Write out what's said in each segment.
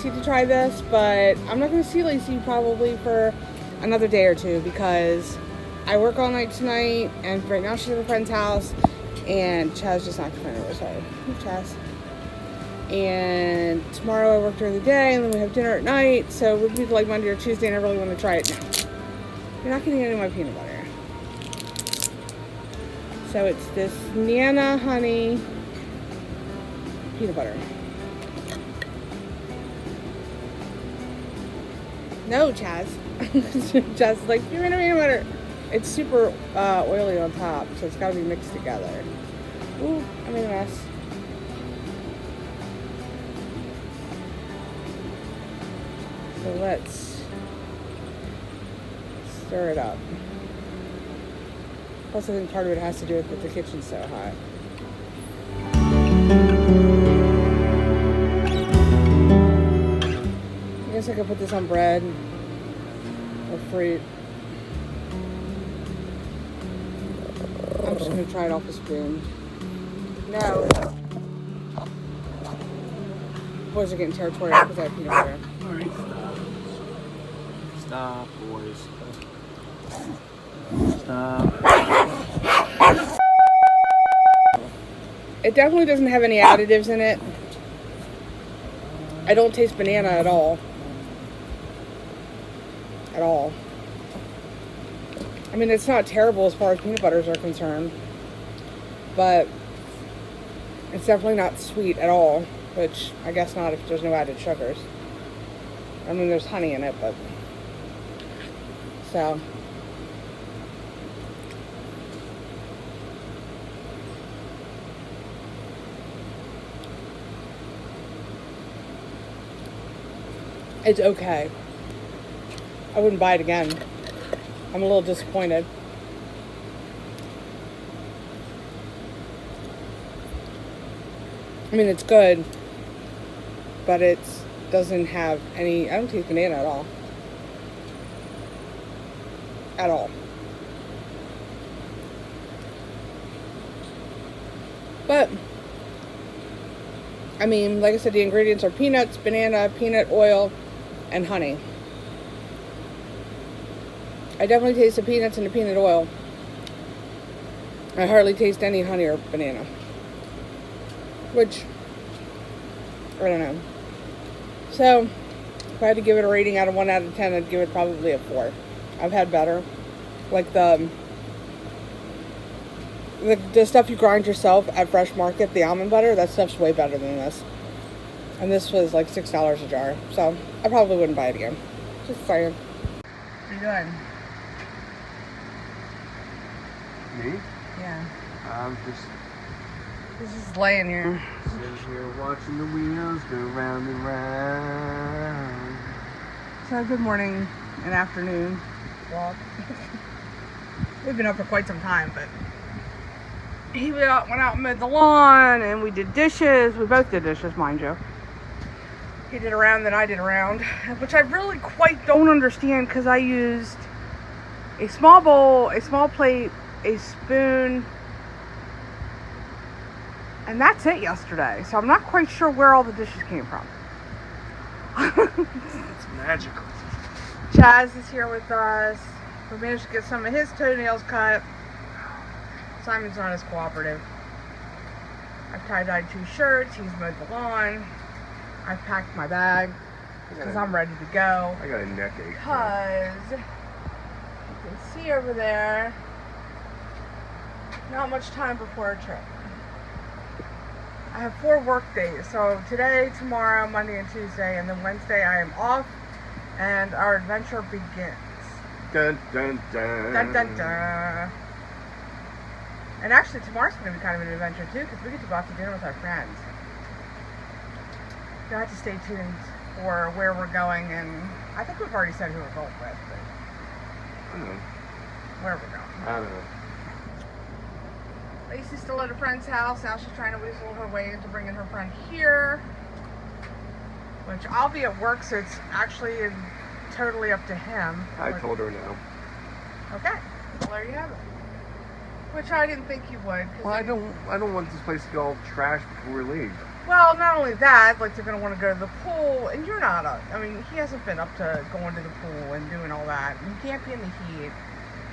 Lacey to try this, but I'm not going to see Lacey probably for another day or two because I work all night tonight, and right now she's at a friend's house, and Chaz just knocked her friend over. Sorry, Chaz. And tomorrow I work during the day, and then we have dinner at night, so it would be like Monday or Tuesday, and I really want to try it now. You're not getting any of my peanut butter. So it's this Nana honey peanut butter. No, Chaz. Chaz is like, you're in a peanut butter. It's super oily on top, so it's got to be mixed together. Ooh, I made a mess. So let's stir it up. Plus, I think part of it has to do with that the kitchen's so hot. I guess I could put this on bread or fruit. I'm just going to try it off a spoon. No. Boys are getting territorial because I have peanut butter. Alright. Stop, boys. Stop. It definitely doesn't have any additives in it. I don't taste banana at all. At all. I mean, it's not terrible as far as peanut butters are concerned, but it's definitely not sweet at all, which I guess not if there's no added sugars. I mean, there's honey in it, but so. It's okay. I wouldn't buy it again. I'm a little disappointed. I mean, it's good, but it doesn't have any, I don't taste banana at all. At all. But, I mean, like I said, the ingredients are peanuts, banana, peanut oil, and honey. I definitely taste the peanuts and the peanut oil. I hardly taste any honey or banana. Which, I don't know. So, if I had to give it a rating out of 1 out of 10, I'd give it probably a 4. I've had better. Like the stuff you grind yourself at Fresh Market, the almond butter, that stuff's way better than this. And this was like $6 a jar. So, I probably wouldn't buy it again. Just saying. What are you doing? Me? Yeah. I'm just laying here. sitting here watching the wheels go round and round. So good morning and afternoon walk. We've been up for quite some time, but he went out and mowed the lawn, and we did dishes. We both did dishes, mind you. He did a round, then I did a round, which I really quite don't understand because I used a small bowl, a small plate, a spoon, and that's it yesterday. So I'm not quite sure where all the dishes came from. It's magical. Chaz is here with us. We managed to get some of his toenails cut. Simon's not as cooperative. I've tie-dyed 2 shirts. He's mowed the lawn. I've packed my bag because I'm ready to go. I got a neck ache. Because you can see over there, not much time before a trip. I have 4 work days. So today, tomorrow, Monday, and Tuesday, and then Wednesday I am off, and our adventure begins. Dun dun dun. Dun dun dun. And actually, tomorrow's going to be kind of an adventure too, because we get to go out to dinner with our friends. You'll have to stay tuned for where we're going, and I think we've already said who we're going with, but I don't know. where we're going. I don't know. Lacey's still at a friend's house. Now she's trying to weasel her way into bringing her friend here, which I'll be at work, so it's actually totally up to him. I told her no. Okay, well there you have it. Which I didn't think you would. Well, I don't want this place to go all trash before we leave. Well, not only that, like they're gonna want to go to the pool, and you're not up. I mean, he hasn't been up to going to the pool and doing all that. And he can't be in the heat,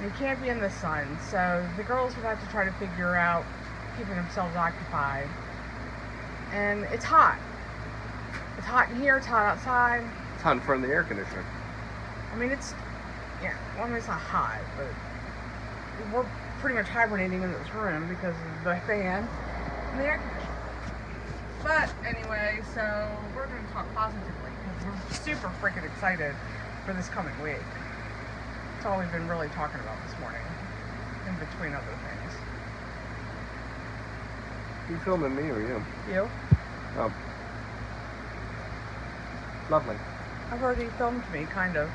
and he can't be in the sun. So the girls would have to try to figure out keeping themselves occupied. And it's hot. It's hot in here. It's hot outside. It's hot in front of the air conditioner. I mean, it's well, I mean, it's not hot, but we're pretty much hibernating in this room because of the fan and the air conditioner. But anyway, so we're going to talk positively because we're super freaking excited for this coming week. That's all we've been really talking about this morning, in between other things. You filming me or you? You? Oh. Lovely. I've already filmed me, kind of.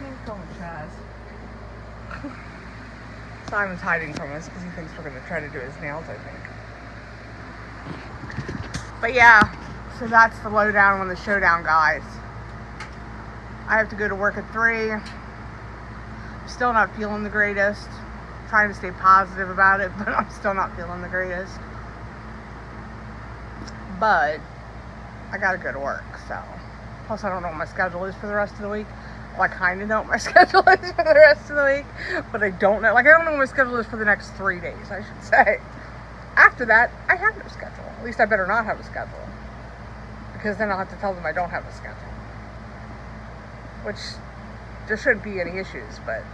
I'm filming Chaz. Simon's hiding from us because he thinks we're going to try to do his nails, I think. But yeah, so that's the lowdown on the showdown, guys. I have to go to work at 3. I'm still not feeling the greatest. I'm trying to stay positive about it, but I'm still not feeling the greatest. But I got to go to work, so. Plus, I don't know what my schedule is for the rest of the week. Well, I kind of know what my schedule is for the rest of the week, but I don't know. Like, I don't know what my schedule is for the next 3 days, I should say. After that, I have no schedule. At least I better not have a schedule. Because then I'll have to tell them I don't have a schedule. Which, there shouldn't be any issues, but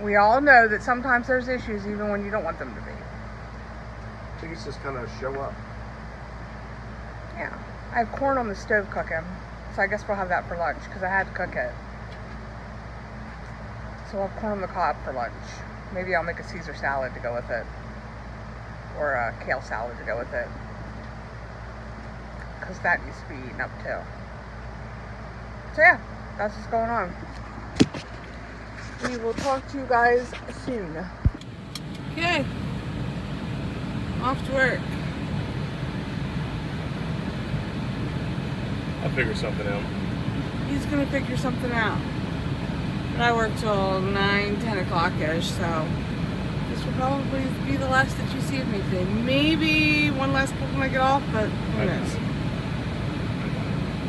we all know that sometimes there's issues even when you don't want them to be. I think it's just kind of show up. Yeah. I have corn on the stove cooking, so I guess we'll have that for lunch, because I had to cook it. So we'll have corn on the cob for lunch. Maybe I'll make a Caesar salad to go with it. Or a kale salad to go with it. Because that needs to be eaten up too. So yeah, that's what's going on. We will talk to you guys soon. Okay. Off to work. I'll figure something out. He's gonna figure something out. But I work till 9, 10 o'clock-ish, so this will probably be the last that you see of me today. Maybe one last clip when I get off, but who knows?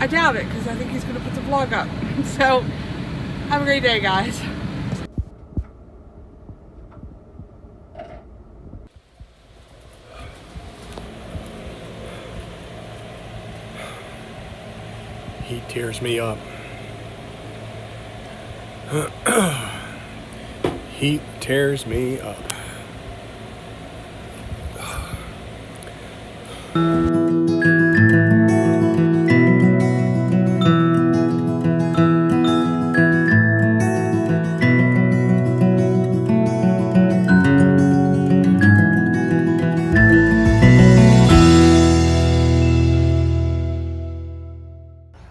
I doubt it, because I think he's gonna put the vlog up. So, have a great day, guys. Heat tears me up. Heat tears me up.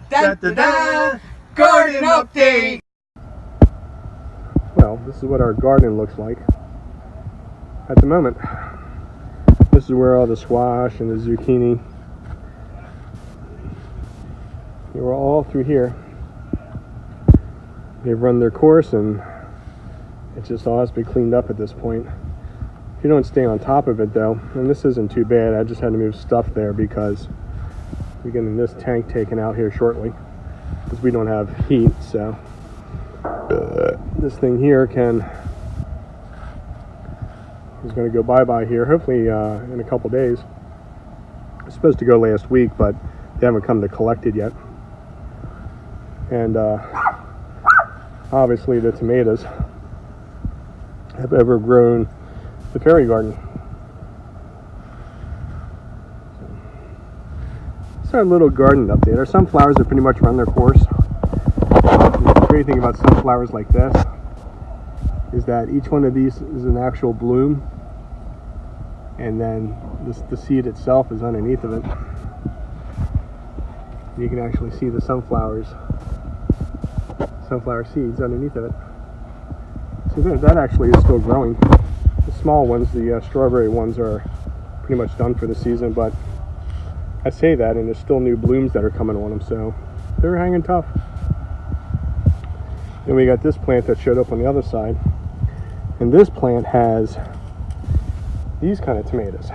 Da-da-da! Garden update! Well, this is what our garden looks like at the moment. This is where all the squash and the zucchini, they were all through here. They've run their course and it just all has to be cleaned up at this point. If you don't stay on top of it though, and this isn't too bad, I just had to move stuff there because we're getting this tank taken out here shortly because we don't have heat, so this thing here is going to go bye-bye here, hopefully in a couple days. It's supposed to go last week, but they haven't come to collect it yet. And obviously the tomatoes have overgrown the fairy garden. It's our little garden update. Our sunflowers are pretty much run their course. The great thing about sunflowers like this is that each one of these is an actual bloom, and then the seed itself is underneath of it. You can actually see the sunflower seeds underneath of it. So that actually is still growing. The small ones, the strawberry ones, are pretty much done for the season, but I say that and there's still new blooms that are coming on them, so they're hanging tough. Then we got this plant that showed up on the other side, and this plant has these kind of tomatoes.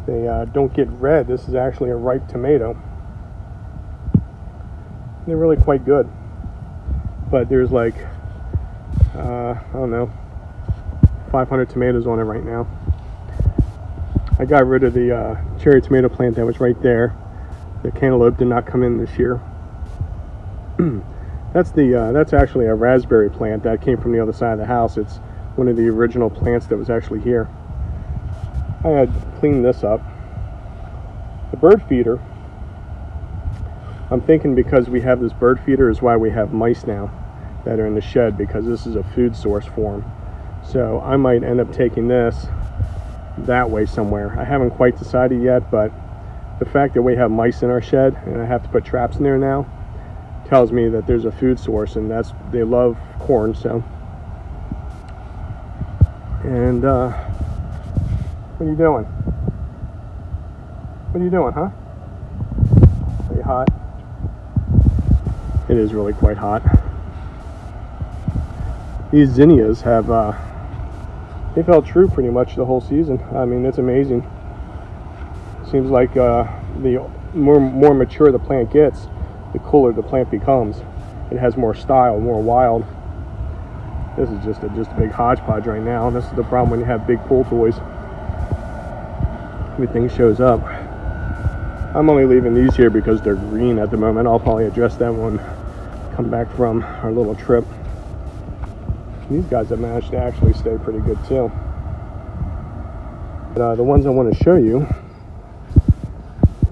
they don't get red. This is actually a ripe tomato. They're really quite good. But there's like, I don't know, 500 tomatoes on it right now. I got rid of the cherry tomato plant that was right there. The cantaloupe did not come in this year. That's actually a raspberry plant that came from the other side of the house. It's one of the original plants that was actually here. I had cleaned this up. The bird feeder, I'm thinking because we have this bird feeder is why we have mice now that are in the shed, because this is a food source for them. So I might end up taking this that way somewhere. I haven't quite decided yet, but the fact that we have mice in our shed and I have to put traps in there now tells me that there's a food source, and they love corn. So, and what are you doing? What are you doing, huh? Are you hot? It is really quite hot. These zinnias have they've held true pretty much the whole season. I mean, it's amazing. Seems like the more mature the plant gets, the cooler the plant becomes. It has more style, more wild. This is just a big hodgepodge right now, and this is the problem when you have big pool toys. Everything shows up. I'm only leaving these here because they're green at the moment. I'll probably address them when we come back from our little trip. These guys have managed to actually stay pretty good too. But, the ones I want to show you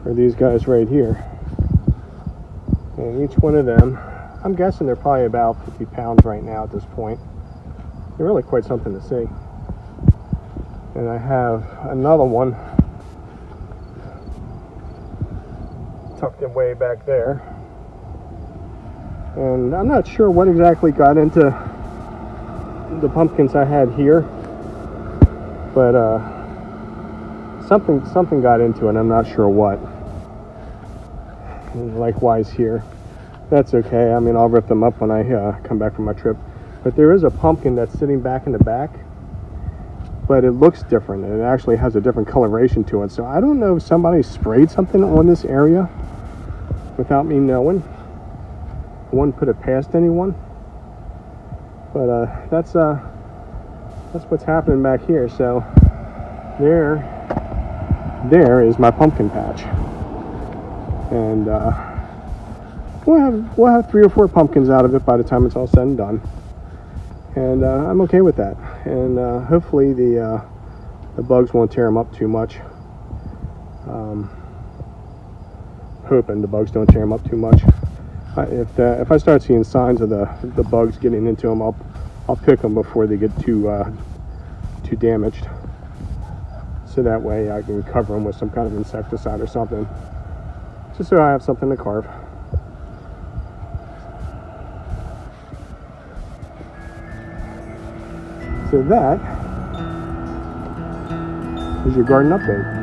are these guys right here. And each one of them, I'm guessing they're probably about 50 pounds right now at this point. They're really quite something to see. And I have another one tucked away back there. And I'm not sure what exactly got into the pumpkins I had here, but something got into it. I'm not sure what. And likewise here. That's okay. I mean, I'll rip them up when I come back from my trip. But there is a pumpkin that's sitting back in the back, but it looks different. It actually has a different coloration to it. So I don't know if somebody sprayed something on this area without me knowing. I wouldn't put it past anyone. But that's what's happening back here. So there is my pumpkin patch, and we'll have 3 or 4 pumpkins out of it by the time it's all said and done. And I'm okay with that. And hopefully the bugs won't tear them up too much. Hoping the bugs don't tear them up too much. If I start seeing signs of the bugs getting into them, I'll pick them before they get too damaged. So that way I can cover them with some kind of insecticide or something, just so I have something to carve. So that is your garden update.